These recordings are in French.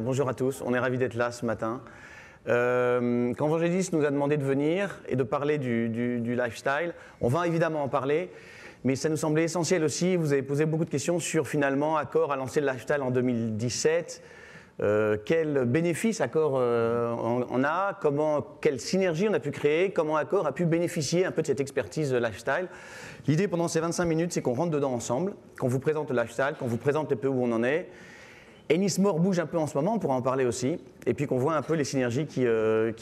Bonjour à tous, on est ravis d'être là ce matin. Quand Vangelis nous a demandé de venir et de parler du lifestyle, on va évidemment en parler, mais ça nous semblait essentiel aussi. Vous avez posé beaucoup de questions sur finalement Accor a lancé le lifestyle en 2017. Quels bénéfices Accor en a, quelle synergie on a pu créer, comment Accor a pu bénéficier un peu de cette expertise lifestyle. L'idée pendant ces 25 minutes, c'est qu'on rentre dedans ensemble, qu'on vous présente le lifestyle, qu'on vous présente un peu où on en est. Ennismore bouge un peu en ce moment, on pourra en parler aussi, et puis qu'on voit un peu les synergies qui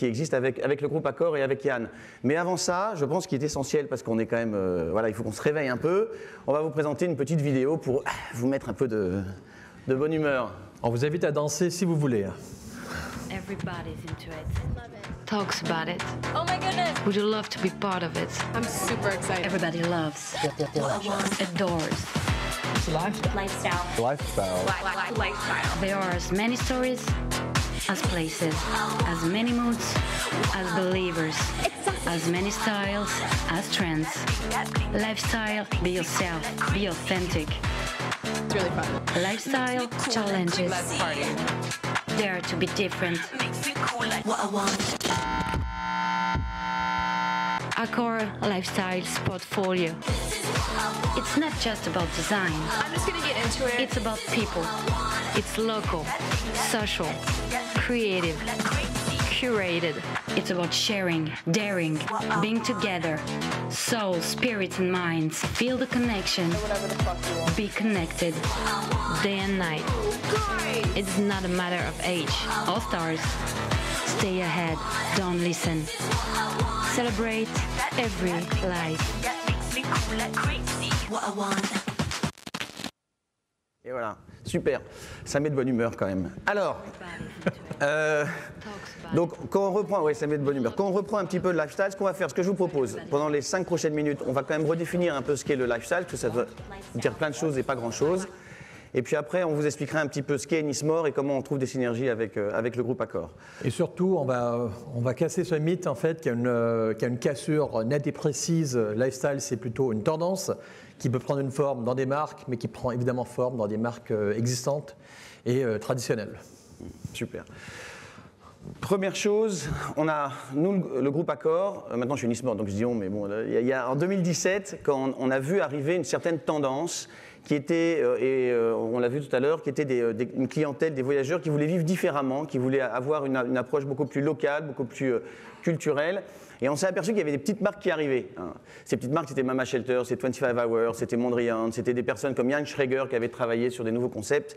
existent avec le groupe Accor et avec Yann. Mais avant ça, je pense qu'il est essentiel, parce qu'on est quand même, voilà, il faut qu'on se réveille un peu. On va vous présenter une petite vidéo pour vous mettre un peu de bonne humeur. On vous invite à danser si vous voulez. Everybody's into it. Talks about it. Oh my goodness! Would you love to be part of it? I'm super excited. Everybody loves, adores. Lifestyle. Lifestyle. There are as many stories as places, as many moods as believers, as many styles as trends. Lifestyle, be yourself, be authentic. It's really fun. Lifestyle challenges. Let's party. Dare to be different. Accor Lifestyle's portfolio. It's not just about design. I'm just gonna get into it. It's about people. It's local, social, creative, curated. It's about sharing, daring, being together. Soul, spirits and minds. Feel the connection. Be connected. Day and night. It's not a matter of age. All stars. Stay ahead. Don't listen. Celebrate every life. Et voilà, super, ça met de bonne humeur quand même. Alors, donc quand on reprend, oui, ça met de bonne humeur. Quand on reprend un petit peu le lifestyle, ce qu'on va faire, ce que je vous propose, pendant les 5 prochaines minutes, on va quand même redéfinir un peu ce qu'est le lifestyle, parce que ça veut dire plein de choses et pas grand-chose. Et puis après, on vous expliquera un petit peu ce qu'est Ennismore et comment on trouve des synergies avec le groupe Accor. Et surtout, on va casser ce mythe en fait qu'il y a une cassure nette et précise. Lifestyle, c'est plutôt une tendance qui peut prendre une forme dans des marques, mais qui prend évidemment forme dans des marques existantes et traditionnelles. Super. Première chose, on a, nous, le groupe Accor, maintenant je suis Ennismore, donc je dis on, mais bon, en 2017, quand on a vu arriver une certaine tendance qui était, on l'a vu tout à l'heure, qui était une clientèle, des voyageurs qui voulaient vivre différemment, qui voulaient avoir une approche beaucoup plus locale, beaucoup plus culturelle. Et on s'est aperçu qu'il y avait des petites marques qui arrivaient. Ces petites marques, c'était Mama Shelter, c'était 25 Hours, c'était Mondrian, c'était des personnes comme Jan Schrager qui avaient travaillé sur des nouveaux concepts.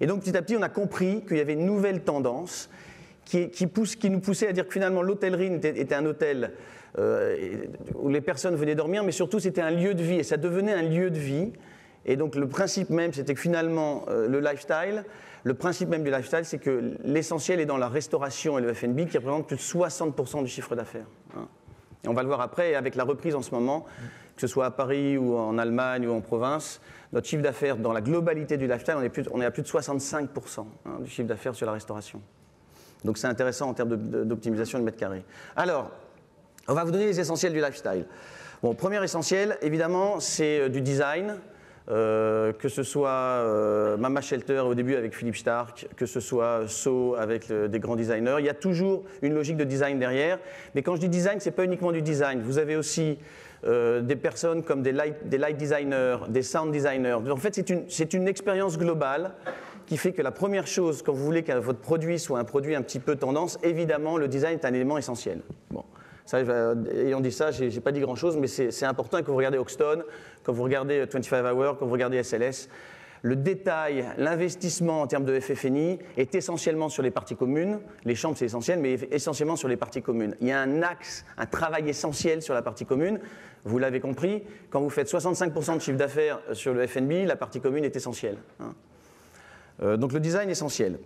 Et donc petit à petit, on a compris qu'il y avait une nouvelle tendance qui nous poussait à dire que finalement l'hôtellerie était un hôtel où les personnes venaient dormir, mais surtout c'était un lieu de vie, et ça devenait un lieu de vie. Et donc le principe même, c'était que finalement le principe même du lifestyle, c'est que l'essentiel est dans la restauration et le F&B qui représente plus de 60% du chiffre d'affaires. Et on va le voir après, avec la reprise en ce moment, que ce soit à Paris ou en Allemagne ou en province, notre chiffre d'affaires dans la globalité du lifestyle, on est à plus de 65% du chiffre d'affaires sur la restauration. Donc c'est intéressant en termes d'optimisation de mètres carrés. Alors, on va vous donner les essentiels du lifestyle. Bon, premier essentiel, évidemment, c'est du design. Que ce soit Mama Shelter au début avec Philippe Stark, que ce soit So avec des grands designers, il y a toujours une logique de design derrière. Mais quand je dis design, ce n'est pas uniquement du design. Vous avez aussi des personnes comme des light designers, des sound designers. En fait, c'est une expérience globale qui fait que la première chose, quand vous voulez que votre produit soit un produit un petit peu tendance, évidemment, le design est un élément essentiel. Bon. Ça, ayant dit ça, je n'ai pas dit grand-chose, mais c'est important que vous regardez Hoxton, quand vous regardez 25 Hours, quand vous regardez SLS. Le détail, l'investissement en termes de FF&I est essentiellement sur les parties communes. Les chambres, c'est essentiel, mais essentiellement sur les parties communes. Il y a un axe, un travail essentiel sur la partie commune. Vous l'avez compris, quand vous faites 65% de chiffre d'affaires sur le F&B, la partie commune est essentielle. Donc le design est essentiel.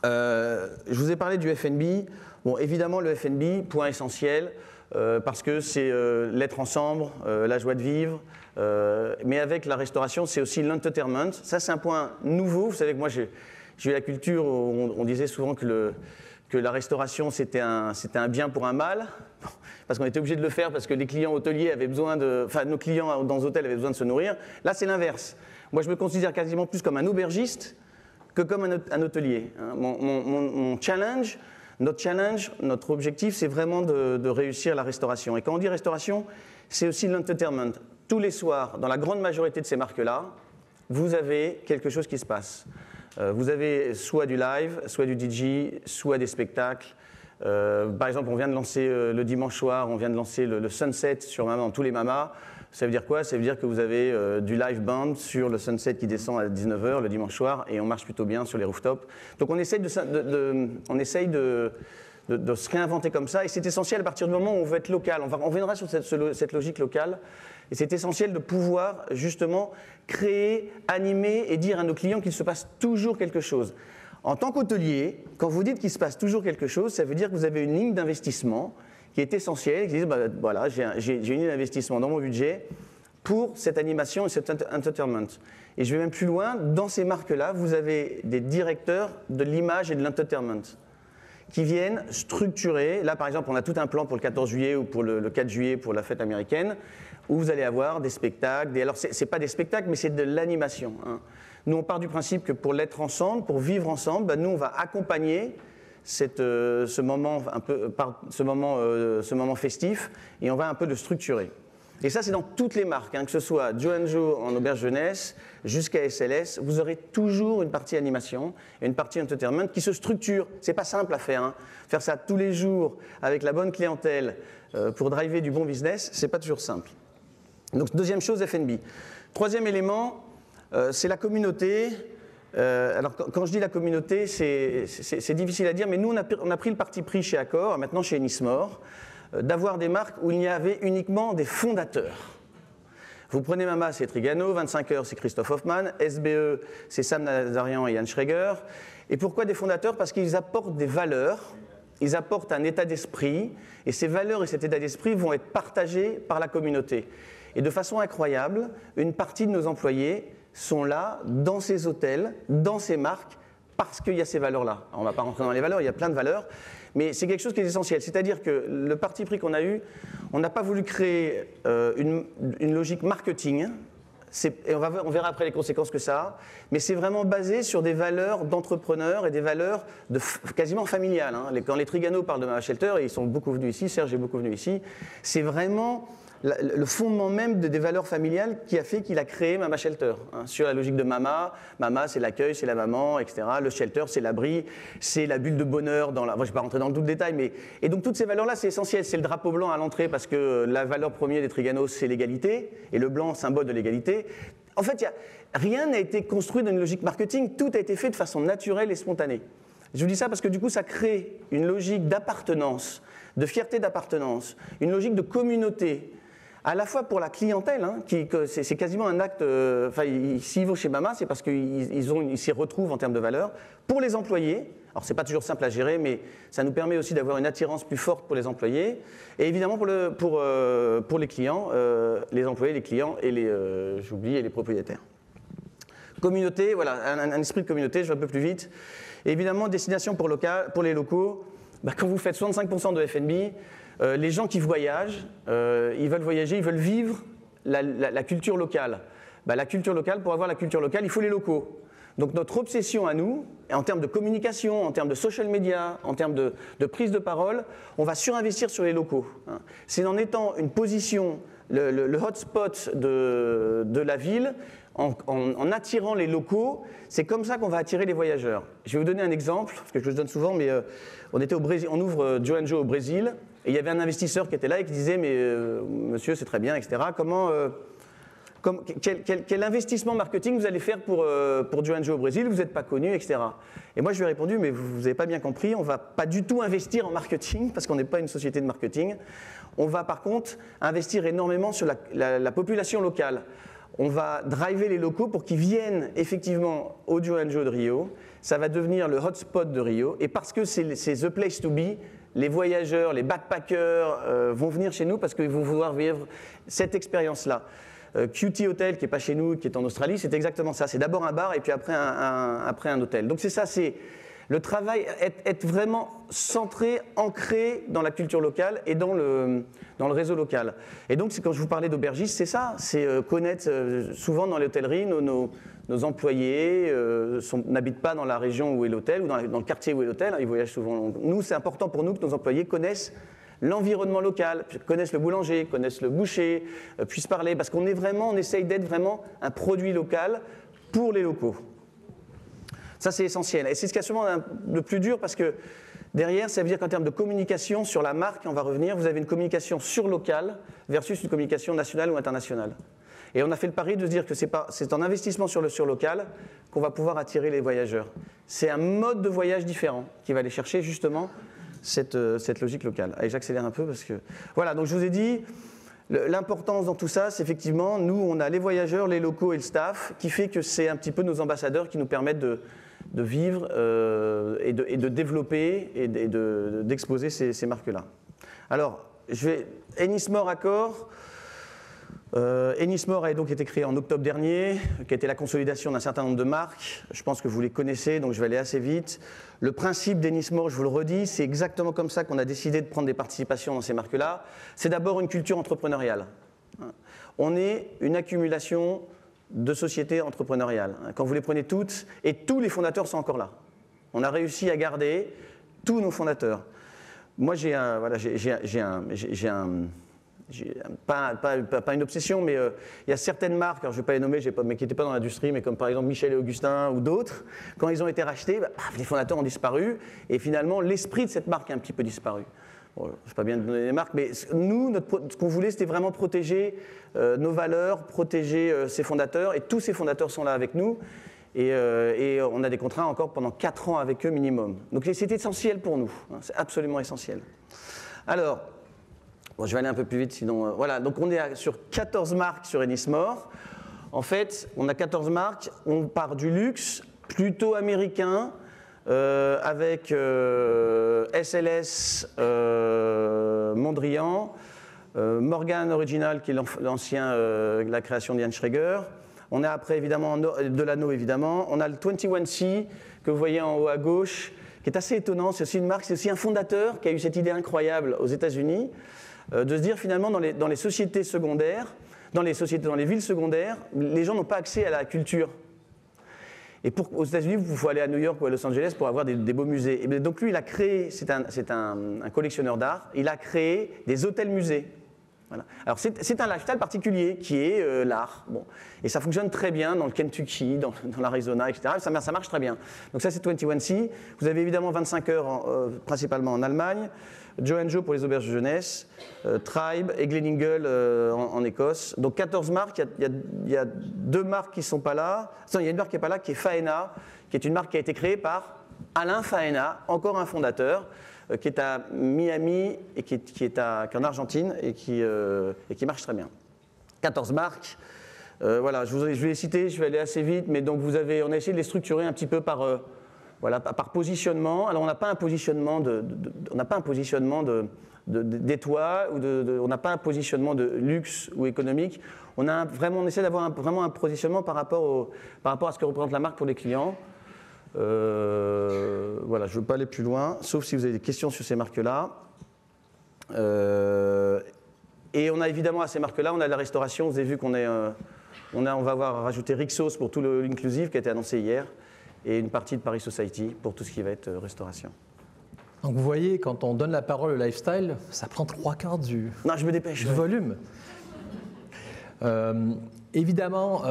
Je vous ai parlé du F&B. Bon, évidemment, le F&B, point essentiel, parce que c'est l'être ensemble, la joie de vivre, mais avec la restauration, c'est aussi l'entertainment. Ça, c'est un point nouveau. Vous savez que moi, j'ai eu la culture où on disait souvent que la restauration, c'était un bien pour un mal, parce qu'on était obligé de le faire, parce que les clients hôteliers avaient besoin nos clients dans les hôtels avaient besoin de se nourrir. Là, c'est l'inverse. Moi, je me considère quasiment plus comme un aubergiste que comme un hôtelier. Mon challenge, notre objectif, c'est vraiment de réussir la restauration. Et quand on dit restauration, c'est aussi l'entertainment. Tous les soirs, dans la grande majorité de ces marques-là, vous avez quelque chose qui se passe. Vous avez soit du live, soit du DJ, soit des spectacles. Par exemple, on vient de lancer le dimanche soir, on vient de lancer le Sunset sur Mama dans tous les Mamas. Ça veut dire quoi? Ça veut dire que vous avez du live band sur le Sunset qui descend à 19h le dimanche soir et on marche plutôt bien sur les rooftops. Donc on essaye de se réinventer comme ça et c'est essentiel à partir du moment où on veut être local. On reviendra sur cette logique locale et c'est essentiel de pouvoir justement créer, animer et dire à nos clients qu'il se passe toujours quelque chose. En tant qu'hôtelier, quand vous dites qu'il se passe toujours quelque chose, ça veut dire que vous avez une ligne d'investissement qui est essentielle, qui dit voilà, j'ai une ligne d'investissement dans mon budget pour cette animation et cet entertainment. Et je vais même plus loin, dans ces marques-là, vous avez des directeurs de l'image et de l'entertainment qui viennent structurer. Là, par exemple, on a tout un plan pour le 14 juillet ou pour le 4 juillet pour la fête américaine, où vous allez avoir des spectacles. Alors, ce n'est pas des spectacles, mais c'est de l'animation. Nous, on part du principe que pour l'être ensemble, pour vivre ensemble, nous, on va accompagner ce moment festif et on va un peu le structurer. Et ça, c'est dans toutes les marques, que ce soit Joe & Joe en auberge jeunesse jusqu'à SLS, vous aurez toujours une partie animation et une partie entertainment qui se structure. C'est pas simple à faire. Faire ça tous les jours avec la bonne clientèle pour driver du bon business, c'est pas toujours simple. Donc, deuxième chose, F&B. Troisième élément, c'est la communauté. Alors, quand je dis la communauté, c'est difficile à dire, mais nous, on a pris le parti pris chez Accor, maintenant chez Ennismore, d'avoir des marques où il y avait uniquement des fondateurs. Vous prenez Mama, c'est Trigano, 25 heures, c'est Christophe Hoffmann, SBE, c'est Sam Nazarian et Yann Schrager. Et pourquoi des fondateurs? Parce qu'ils apportent des valeurs, ils apportent un état d'esprit, et ces valeurs et cet état d'esprit vont être partagés par la communauté. Et de façon incroyable, une partie de nos employés sont là, dans ces hôtels, dans ces marques, parce qu'il y a ces valeurs-là. On ne va pas rentrer dans les valeurs, il y a plein de valeurs, mais c'est quelque chose qui est essentiel. C'est-à-dire que le parti pris qu'on a eu, on n'a pas voulu créer une logique marketing, et on verra après les conséquences que ça a, mais c'est vraiment basé sur des valeurs d'entrepreneurs et des valeurs quasiment familiales. Quand les Trigano parlent de Mama Shelter, et ils sont beaucoup venus ici, Serge est beaucoup venu ici, c'est vraiment le fondement même des valeurs familiales qui a fait qu'il a créé Mama Shelter. Sur la logique de Mama, Mama c'est l'accueil, c'est la maman, etc. Le shelter c'est l'abri, c'est la bulle de bonheur. Moi je ne vais pas rentrer dans tout le détail, mais et donc toutes ces valeurs-là c'est essentiel. C'est le drapeau blanc à l'entrée parce que la valeur première des Trigano c'est l'égalité et le blanc symbole de l'égalité. En fait, rien n'a été construit dans une logique marketing, tout a été fait de façon naturelle et spontanée. Je vous dis ça parce que du coup ça crée une logique d'appartenance, de fierté d'appartenance, une logique de communauté. À la fois pour la clientèle, c'est quasiment un acte. S'ils vont chez Mama, c'est parce qu'ils s'y retrouvent en termes de valeur. Pour les employés, alors c'est pas toujours simple à gérer, mais ça nous permet aussi d'avoir une attirance plus forte pour les employés. Et évidemment pour les clients, les employés, les clients et les propriétaires. Communauté, voilà, un esprit de communauté, je vais un peu plus vite. Et évidemment, destination pour les locaux, quand vous faites 65% de F&B, les gens qui voyagent, ils veulent voyager, ils veulent vivre la culture locale. La culture locale, pour avoir la culture locale, il faut les locaux. Donc notre obsession à nous, en termes de communication, en termes de social media, en termes de prise de parole, on va surinvestir sur les locaux. C'est en étant une position, le hotspot de la ville, en attirant les locaux, c'est comme ça qu'on va attirer les voyageurs. Je vais vous donner un exemple, parce que je le donne souvent, mais on était au Brésil, on ouvre Joe & Joe au Brésil, et il y avait un investisseur qui était là et qui disait « mais monsieur, c'est très bien, etc. Quel investissement marketing vous allez faire pour Joe & Joe au Brésil? Vous n'êtes pas connu, etc. » Et moi, je lui ai répondu « mais vous n'avez pas bien compris, on ne va pas du tout investir en marketing, parce qu'on n'est pas une société de marketing. On va par contre investir énormément sur la population locale. On va driver les locaux pour qu'ils viennent effectivement au Joe & Joe de Rio. Ça va devenir le hotspot de Rio. Et parce que c'est the place to be, les voyageurs, les backpackers vont venir chez nous parce qu'ils vont vouloir vivre cette expérience-là. QT Hotel, qui n'est pas chez nous, qui est en Australie, c'est exactement ça. C'est d'abord un bar et puis après un hôtel. Donc c'est ça, c'est le travail, être vraiment centré, ancré dans la culture locale et dans le réseau local. Et donc, quand je vous parlais d'aubergistes, c'est ça, c'est connaître, souvent dans l'hôtellerie, nos employés n'habitent pas dans la région où est l'hôtel ou dans le quartier où est l'hôtel, hein, ils voyagent souvent. Nous, c'est important pour nous que nos employés connaissent l'environnement local, connaissent le boulanger, connaissent le boucher, puissent parler, parce qu'on essaye d'être vraiment un produit local pour les locaux. Ça, c'est essentiel. Et c'est ce qui est sûrement le plus dur, parce que derrière, ça veut dire qu'en termes de communication sur la marque, on va revenir, vous avez une communication sur local versus une communication nationale ou internationale. Et on a fait le pari de se dire que c'est en investissement sur le surlocal qu'on va pouvoir attirer les voyageurs. C'est un mode de voyage différent qui va aller chercher justement cette logique locale. Allez, j'accélère un peu parce que... Voilà, donc je vous ai dit, l'importance dans tout ça, c'est effectivement, nous, on a les voyageurs, les locaux et le staff, qui fait que c'est un petit peu nos ambassadeurs qui nous permettent de vivre et de développer et d'exposer ces marques-là. Alors, Ennismore Accor. Ennismore a donc été créé en octobre dernier, qui a été la consolidation d'un certain nombre de marques. Je pense que vous les connaissez, donc je vais aller assez vite. Le principe d'Ennismore, je vous le redis, c'est exactement comme ça qu'on a décidé de prendre des participations dans ces marques-là. C'est d'abord une culture entrepreneuriale. On est une accumulation de sociétés entrepreneuriales. Quand vous les prenez toutes, et tous les fondateurs sont encore là. On a réussi à garder tous nos fondateurs. Moi, pas une obsession, mais il y a certaines marques, alors je ne vais pas les nommer, mais qui n'étaient pas dans l'industrie, mais comme par exemple Michel et Augustin ou d'autres, quand ils ont été rachetés, les fondateurs ont disparu, et finalement l'esprit de cette marque a un petit peu disparu. Bon, je ne sais pas bien de donner les marques, mais nous, ce qu'on voulait, c'était vraiment protéger nos valeurs, protéger ses fondateurs, et tous ces fondateurs sont là avec nous, et on a des contrats encore pendant 4 ans avec eux minimum. Donc c'est essentiel pour nous, hein, c'est absolument essentiel. Alors, bon, je vais aller un peu plus vite, sinon... voilà, donc on est sur 14 marques sur Ennismore. En fait, on a 14 marques, on part du luxe, plutôt américain, avec SLS, Mondrian, Morgan Original, qui est la création d'Ian Schrager. On a après, évidemment, Delano, évidemment. On a le 21C, que vous voyez en haut à gauche, qui est assez étonnant. C'est aussi une marque, c'est aussi un fondateur qui a eu cette idée incroyable aux États-Unis, de se dire finalement dans les sociétés secondaires, dans les villes secondaires, les gens n'ont pas accès à la culture. Et aux États-Unis, il faut aller à New York ou à Los Angeles pour avoir des beaux musées. Et donc lui, il a créé, c'est un collectionneur d'art, il a créé des hôtels-musées. Voilà. Alors c'est un lifestyle particulier qui est l'art. Bon. Et ça fonctionne très bien dans le Kentucky, dans l'Arizona, etc. Ça marche très bien. Donc ça c'est 21C. Vous avez évidemment 25 heures principalement en Allemagne, Joe & Joe pour les auberges de jeunesse, Tribe et Gleneagle en Écosse. Donc 14 marques, il y a 2 marques qui ne sont pas là. Non, il y a une marque qui n'est pas là, qui est Faena, qui est une marque qui a été créée par Alain Faena, encore un fondateur, qui est à Miami et qui est en Argentine et qui marche très bien. 14 marques. Voilà, je vais les citer, je vais aller assez vite, mais donc on a essayé de les structurer un petit peu par positionnement. Alors on n'a pas un positionnement d'étoile ou on n'a pas un positionnement de luxe ou économique. On essaie d'avoir vraiment un positionnement par rapport à ce que représente la marque pour les clients. Voilà, je ne veux pas aller plus loin, sauf si vous avez des questions sur ces marques-là. Et on a évidemment à ces marques-là, on a la restauration. Vous avez vu qu'on va avoir rajouté Rixos pour tout l'inclusive qui a été annoncé hier, et une partie de Paris Society pour tout ce qui va être restauration. Donc vous voyez, quand on donne la parole au lifestyle, ça prend 3/4 du volume. Évidemment,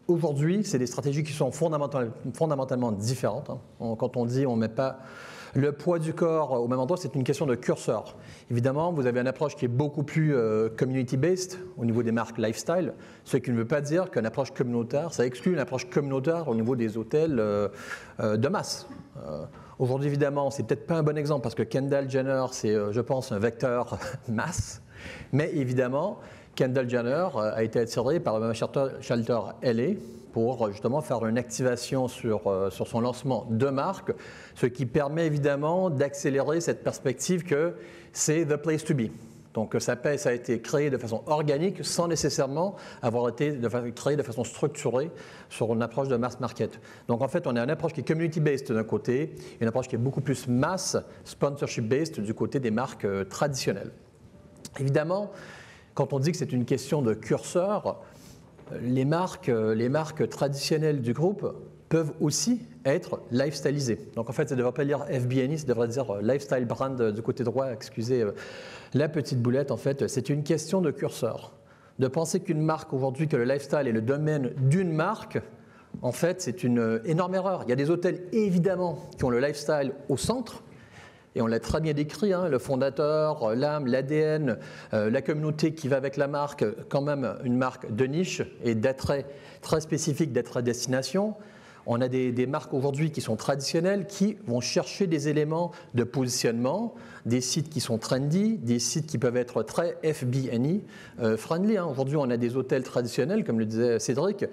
aujourd'hui, c'est des stratégies qui sont fondamentalement différentes. Quand on dit on ne met pas le poids du corps au même endroit, c'est une question de curseur. Évidemment, vous avez une approche qui est beaucoup plus community-based au niveau des marques lifestyle, ce qui ne veut pas dire qu'une approche communautaire, ça exclut une approche communautaire au niveau des hôtels de masse. Aujourd'hui, évidemment, c'est peut-être pas un bon exemple parce que Kendall Jenner, c'est, je pense, un vecteur masse, mais évidemment, Kendall Jenner a été attiré par le Shelter LA pour justement faire une activation sur son lancement de marque, ce qui permet évidemment d'accélérer cette perspective que c'est the place to be. Donc ça a été créé de façon organique sans nécessairement avoir été créé de façon structurée sur une approche de mass market. Donc en fait, on a une approche qui est community-based d'un côté et une approche qui est beaucoup plus mass, sponsorship-based du côté des marques traditionnelles. Évidemment, quand on dit que c'est une question de curseur, les marques traditionnelles du groupe peuvent aussi être lifestylisées. Donc en fait, ça ne devrait pas dire FBNI, ça devrait dire lifestyle brand du côté droit, excusez la petite boulette. En fait, c'est une question de curseur. De penser qu'une marque aujourd'hui, que le lifestyle est le domaine d'une marque, en fait, c'est une énorme erreur. Il y a des hôtels, évidemment, qui ont le lifestyle au centre, et on l'a très bien décrit, hein, le fondateur, l'âme, l'ADN, la communauté qui va avec la marque, quand même une marque de niche et d'attrait très spécifique, d'attrait destination. On a des marques aujourd'hui qui sont traditionnelles, qui vont chercher des éléments de positionnement, des sites qui sont trendy, des sites qui peuvent être très FB&E friendly. Hein. Aujourd'hui, on a des hôtels traditionnels, comme le disait Cédric,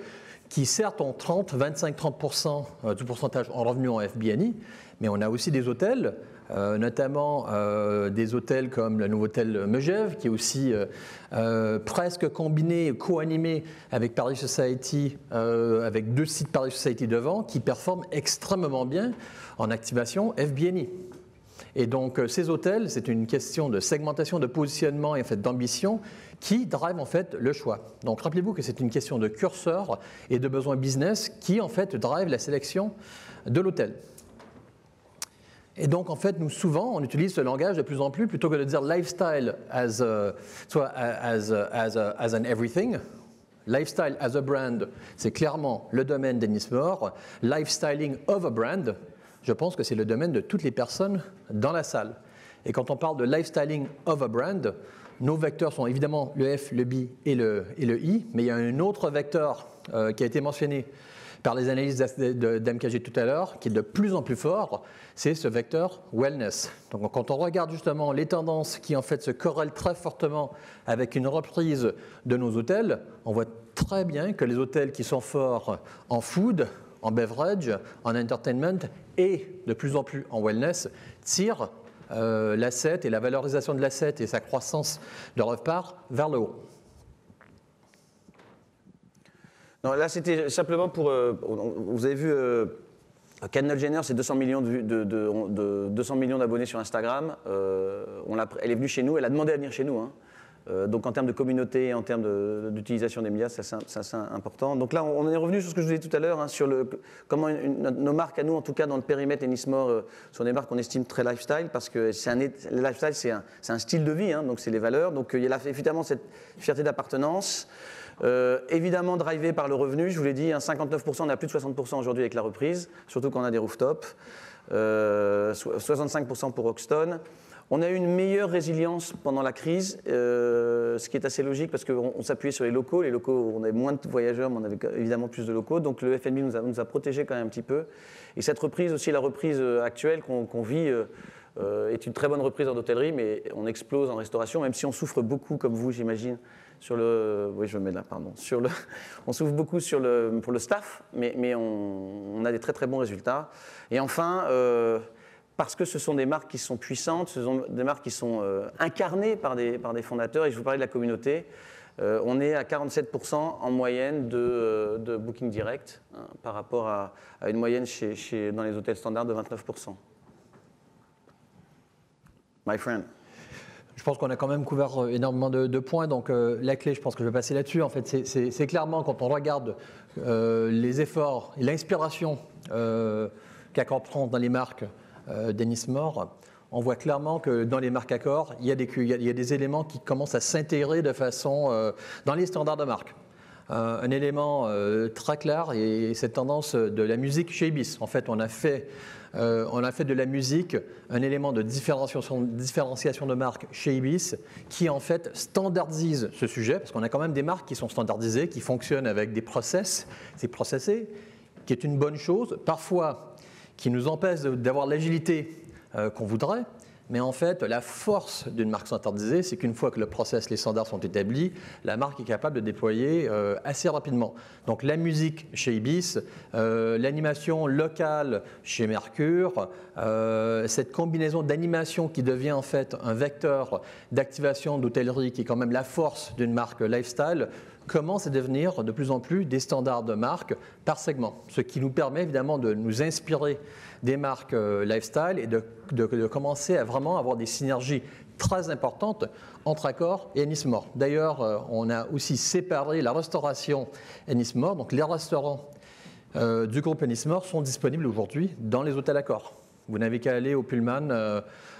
qui certes ont 25-30% du pourcentage en revenus en FB&E, mais on a aussi des hôtels, notamment des hôtels comme le nouveau hôtel Megève, qui est aussi presque combiné, co-animé avec Paris Society, avec 2 sites Paris Society devant, qui performent extrêmement bien en activation FB&E. Et donc ces hôtels, c'est une question de segmentation, de positionnement et en fait d'ambition qui drive en fait le choix. Donc rappelez-vous que c'est une question de curseur et de besoin business qui en fait drive la sélection de l'hôtel. Et donc, en fait, nous, souvent, on utilise ce langage de plus en plus, plutôt que de dire lifestyle as an everything. Lifestyle as a brand, c'est clairement le domaine d'Ennismore. Lifestyling of a brand, je pense que c'est le domaine de toutes les personnes dans la salle. Et quand on parle de lifestyling of a brand, nos vecteurs sont évidemment le F, le B et le I, mais il y a un autre vecteur qui a été mentionné par les analyses d'MKG tout à l'heure, qui est de plus en plus fort, c'est ce vecteur wellness. Donc quand on regarde justement les tendances qui en fait se corrèlent très fortement avec une reprise de nos hôtels, on voit très bien que les hôtels qui sont forts en food, en beverage, en entertainment et de plus en plus en wellness tirent l'asset et la valorisation de l'asset et sa croissance de RevPAR vers le haut. Non, là, c'était simplement pour... vous avez vu, Kendall Jenner, c'est 200 millions d'abonnés sur Instagram. Elle est venue chez nous, elle a demandé à venir chez nous. Hein. Donc en termes de communauté, en termes d'utilisation des médias, c'est important. Donc là, on est revenu sur ce que je vous disais tout à l'heure, hein, sur comment nos marques à nous, en tout cas dans le périmètre Ennismore, sont des marques qu'on estime très lifestyle, parce que le lifestyle, c'est un style de vie, hein, donc c'est les valeurs. Donc il y a évidemment cette fierté d'appartenance. Évidemment drivé par le revenu, je vous l'ai dit, hein, 59%, on est à plus de 60% aujourd'hui avec la reprise, surtout quand on a des rooftops, 65% pour Hoxton. On a eu une meilleure résilience pendant la crise, ce qui est assez logique parce qu'on s'appuyait sur les locaux, on avait moins de voyageurs, mais on avait évidemment plus de locaux, donc le FNB nous a protégés quand même un petit peu. Et cette reprise aussi, la reprise actuelle qu'on vit, est une très bonne reprise en hôtellerie, mais on explose en restauration, même si on souffre beaucoup, comme vous, j'imagine, on souffre beaucoup pour le staff, mais on a des très très bons résultats. Et enfin, parce que ce sont des marques qui sont puissantes, ce sont des marques qui sont incarnées par des fondateurs, et je vous parlais de la communauté, on est à 47% en moyenne de booking direct, hein, par rapport à une moyenne dans les hôtels standards de 29%. My friend. Je pense qu'on a quand même couvert énormément de points, donc la clé, je pense que je vais passer là-dessus. En fait, c'est clairement, quand on regarde les efforts et l'inspiration qu'Accor dans les marques d'Ennismore, on voit clairement que dans les marques Accor, il y a des éléments qui commencent à s'intégrer de façon dans les standards de marque. Un élément très clair est cette tendance de la musique chez Ibis. En fait, on a fait de la musique un élément de différenciation de marque chez Ibis qui en fait standardise ce sujet, parce qu'on a quand même des marques qui sont standardisées, qui fonctionnent avec des process, c'est processé, qui est une bonne chose, parfois qui nous empêche d'avoir l'agilité qu'on voudrait, Mais en fait, la force d'une marque standardisée, c'est qu'une fois que le process, les standards sont établis, la marque est capable de déployer assez rapidement. Donc la musique chez Ibis, l'animation locale chez Mercure, cette combinaison d'animation qui devient en fait un vecteur d'activation d'hôtellerie qui est quand même la force d'une marque lifestyle, commence à devenir de plus en plus des standards de marque par segment, ce qui nous permet évidemment de nous inspirer des marques lifestyle et de commencer à vraiment avoir des synergies très importantes entre Accor et Ennismore. D'ailleurs, on a aussi séparé la restauration Ennismore, donc les restaurants du groupe Ennismore sont disponibles aujourd'hui dans les hôtels Accor. Vous n'avez qu'à aller au Pullman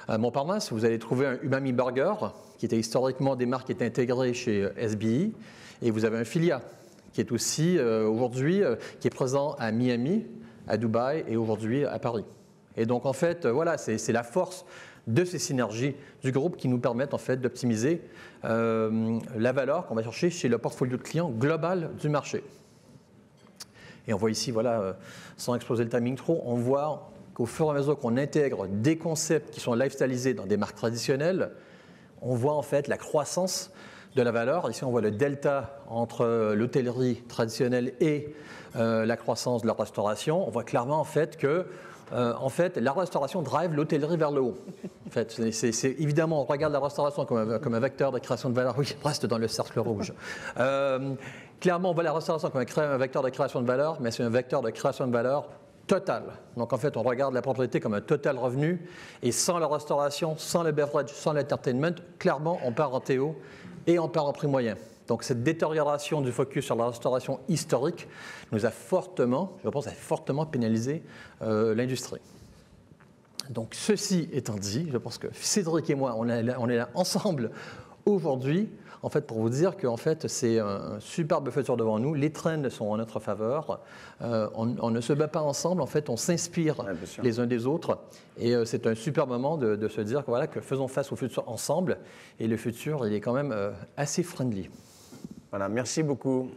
à Montparnasse, vous allez trouver un Umami Burger, qui était historiquement des marques qui étaient intégrées chez SBI, et vous avez un Filia, qui est aussi aujourd'hui, qui est présent à Miami, à Dubaï et aujourd'hui à Paris. Et donc en fait, voilà, c'est la force de ces synergies du groupe qui nous permettent en fait d'optimiser la valeur qu'on va chercher chez le portfolio de clients global du marché. Et on voit ici, voilà, sans exploser le timing trop, on voit qu'au fur et à mesure qu'on intègre des concepts qui sont lifestylisés dans des marques traditionnelles, on voit en fait la croissance de la valeur. Ici, on voit le delta entre l'hôtellerie traditionnelle et la croissance de la restauration. On voit clairement en fait que la restauration drive l'hôtellerie vers le haut. En fait, évidemment, on regarde la restauration comme un vecteur de création de valeur. Oui, reste dans le cercle rouge. Clairement, on voit la restauration comme un vecteur de création de valeur, mais c'est un vecteur de création de valeur total. Donc en fait, on regarde la propriété comme un total revenu, et sans la restauration, sans le beverage, sans l'entertainment, clairement, on part en TO et on part en prix moyen. Donc cette détérioration du focus sur la restauration historique nous a fortement, je pense, pénalisé l'industrie. Donc ceci étant dit, je pense que Cédric et moi, on est là ensemble aujourd'hui, en fait, pour vous dire que en fait, c'est un superbe futur devant nous. Les trends sont en notre faveur. On ne se bat pas ensemble. En fait, on s'inspire les uns des autres. Et c'est un super moment de se dire que, voilà, que faisons face au futur ensemble. Et le futur, il est quand même assez friendly. Voilà, merci beaucoup.